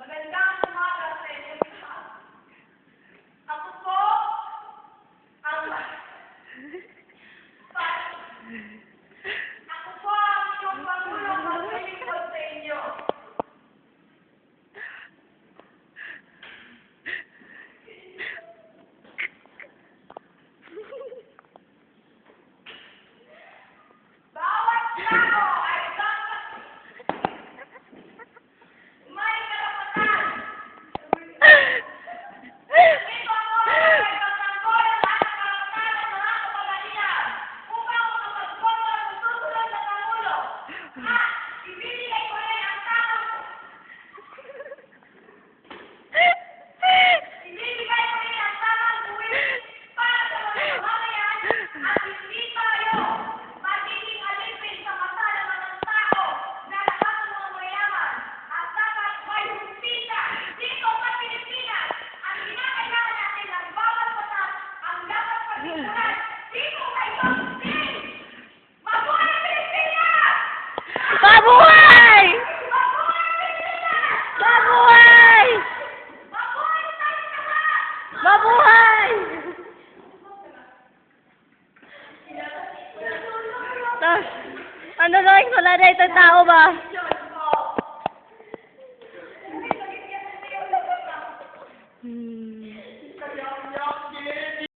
Magandang umaga sa inyo lahat. Ako po ang inyong Pangulong maglilingkod sa inyo. Bawat tao ay dapat may karapatan. Ito ang ay pagtanggol ang lahat ng karapatan ng mga kababayan upang makapagboto ng susunod na Pangulo at ibibigay ko rin ang tamang buwis para sa mga mamamayan at hindi tayo magiging alipin sa mata ng mga tao na lahat ng mga mayaman at dapat may hustisya dito sa Pilipinas. Ang kinakailangan natin ng bawat batas ang dapat pagtutunan dito sa ibang state. Mabuhay ang Pilipinas! Mabuhay! Mabuhay ang Pilipinas! Mabuhay! Mabuhay tayo lahat! Mabuhay! Tapos, ano lang, wala na itong tao ba? Hmm.